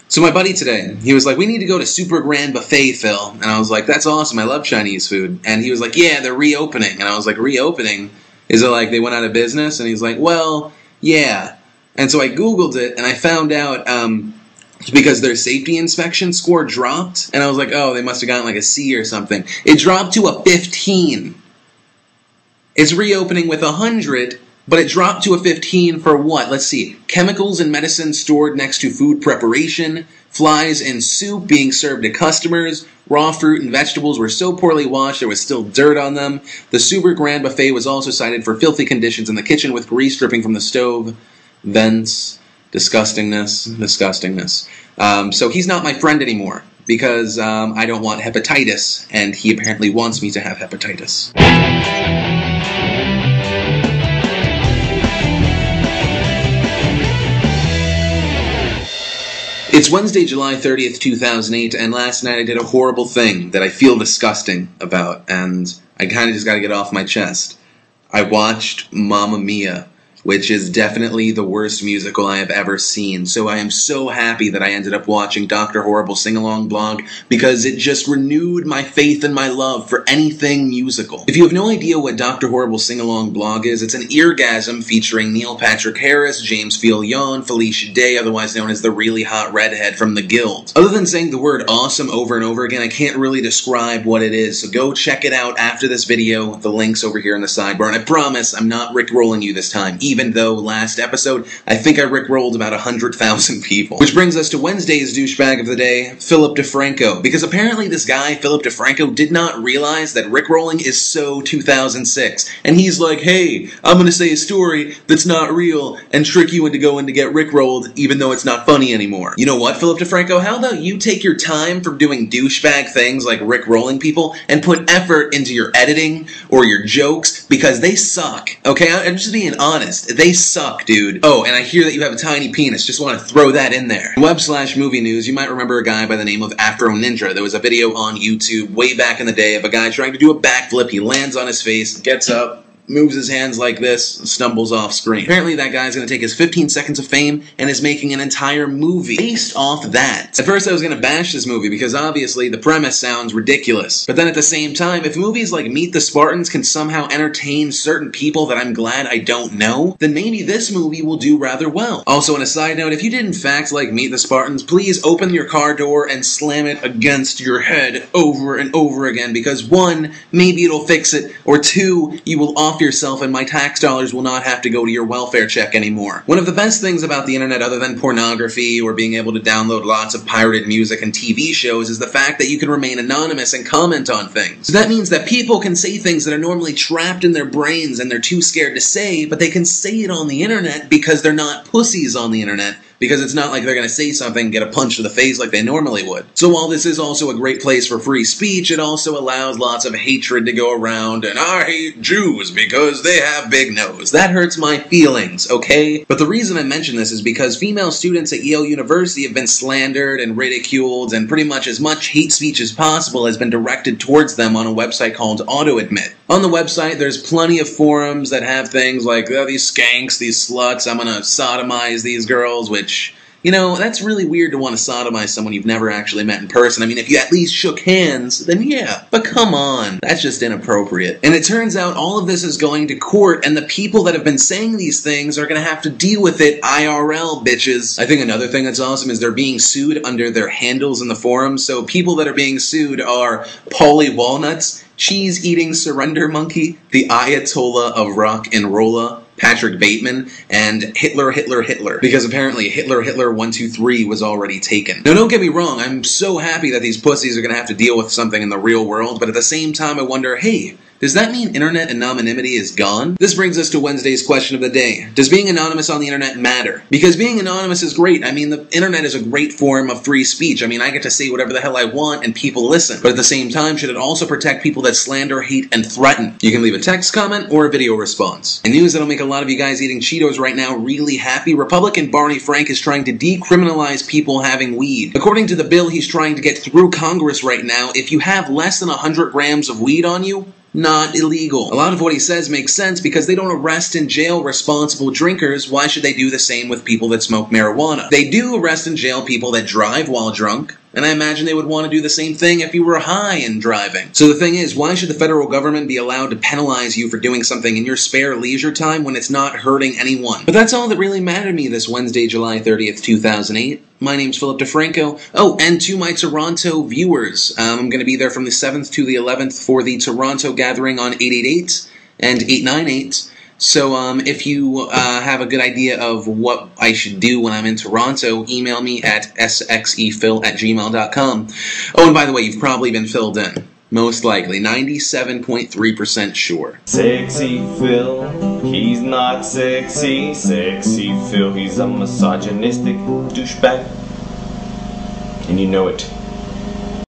So my buddy today, he was like, we need to go to Super Grand Buffet, Phil. And I was like, that's awesome. I love Chinese food. And he was like, yeah, they're reopening. And I was like, reopening? Is it like they went out of business? And he's like, well, yeah. And so I Googled it, and I found out because their safety inspection score dropped. And I was like, oh, they must have gotten like a C or something. It dropped to a 15. It's reopening with 100. But it dropped to a 15 for what? Let's see. Chemicals and medicine stored next to food preparation, flies in soup being served to customers, raw fruit and vegetables were so poorly washed there was still dirt on them. The Super Grand Buffet was also cited for filthy conditions in the kitchen with grease dripping from the stove, vents, disgustingness. So he's not my friend anymore because I don't want hepatitis, and he apparently wants me to have hepatitis. It's Wednesday, July 30th, 2008, and last night I did a horrible thing that I feel disgusting about, and I kind of just got to get off my chest. I watched Mamma Mia, which is definitely the worst musical I have ever seen, so I am so happy that I ended up watching Dr. Horrible Sing-Along Blog, because it just renewed my faith and my love for anything musical. If you have no idea what Dr. Horrible Sing-Along Blog is, it's an eargasm featuring Neil Patrick Harris, James Filion, Felicia Day, otherwise known as the really hot redhead from The Guild. Other than saying the word awesome over and over again, I can't really describe what it is, so go check it out after this video. The link's over here in the sidebar, and I promise I'm not rickrolling you this time, even though last episode, I think I rickrolled about 100,000 people. Which brings us to Wednesday's douchebag of the day, Philip DeFranco. Because apparently this guy, Philip DeFranco, did not realize that rickrolling is so 2006. And he's like, hey, I'm gonna say a story that's not real and trick you into going to get rickrolled even though it's not funny anymore. You know what, Philip DeFranco? How about you take your time from doing douchebag things like rickrolling people and put effort into your editing or your jokes, because they suck. Okay, I'm just being honest. They suck, dude. Oh, and I hear that you have a tiny penis. Just want to throw that in there. Web/movie news, you might remember a guy by the name of Afro Ninja. There was a video on YouTube way back in the day of a guy trying to do a backflip. He lands on his face, gets up, moves his hands like this, stumbles off screen. Apparently that guy's gonna take his 15 seconds of fame and is making an entire movie based off that. At first I was gonna bash this movie because obviously the premise sounds ridiculous. But then at the same time, if movies like Meet the Spartans can somehow entertain certain people that I'm glad I don't know, then maybe this movie will do rather well. Also, on a side note, if you did in fact like Meet the Spartans, please open your car door and slam it against your head over and over again, because one, maybe it'll fix it, or two, you will often yourself and my tax dollars will not have to go to your welfare check anymore. One of the best things about the internet, other than pornography or being able to download lots of pirated music and TV shows, is the fact that you can remain anonymous and comment on things. So that means that people can say things that are normally trapped in their brains and they're too scared to say, but they can say it on the internet because they're not pussies on the internet. Because it's not like they're going to say something and get a punch to the face like they normally would. So while this is also a great place for free speech, it also allows lots of hatred to go around, and I hate Jews because they have big nose. That hurts my feelings, okay? But the reason I mention this is because female students at Yale University have been slandered and ridiculed, and pretty much as much hate speech as possible has been directed towards them on a website called AutoAdmit. On the website, there's plenty of forums that have things like, oh, these skanks, these sluts, I'm gonna sodomize these girls, which, you know, that's really weird to want to sodomize someone you've never actually met in person. I mean, if you at least shook hands, then yeah. But come on, that's just inappropriate. And it turns out all of this is going to court, and the people that have been saying these things are going to have to deal with it IRL, bitches. I think another thing that's awesome is they're being sued under their handles in the forums. So people that are being sued are Paulie Walnuts, Cheese-Eating Surrender Monkey, the Ayatollah of Rock and Rolla, Patrick Bateman, and Hitler. Because apparently Hitler 123 was already taken. Now don't get me wrong, I'm so happy that these pussies are gonna have to deal with something in the real world, but at the same time I wonder, hey, does that mean internet anonymity is gone? This brings us to Wednesday's question of the day. Does being anonymous on the internet matter? Because being anonymous is great. I mean, the internet is a great form of free speech. I mean, I get to say whatever the hell I want and people listen. But at the same time, should it also protect people that slander, hate, and threaten? You can leave a text comment or a video response. In news that'll make a lot of you guys eating Cheetos right now really happy, Republican Barney Frank is trying to decriminalize people having weed. According to the bill he's trying to get through Congress right now, if you have less than 100 grams of weed on you, not illegal. A lot of what he says makes sense because they don't arrest and jail responsible drinkers. Why should they do the same with people that smoke marijuana? They do arrest and jail people that drive while drunk, and I imagine they would want to do the same thing if you were high and driving. So the thing is, why should the federal government be allowed to penalize you for doing something in your spare leisure time when it's not hurting anyone? But that's all that really mattered to me this Wednesday, July 30th, 2008. My name's Philip DeFranco. Oh, and to my Toronto viewers, I'm going to be there from the 7th to the 11th for the Toronto gathering on 888 and 898. So if you have a good idea of what I should do when I'm in Toronto, email me at sxephil@gmail.com. Oh, and by the way, you've probably been filled in. Most likely. 97.3% sure. Sexy Phil, he's not sexy. Sexy Phil, he's a misogynistic douchebag. And you know it.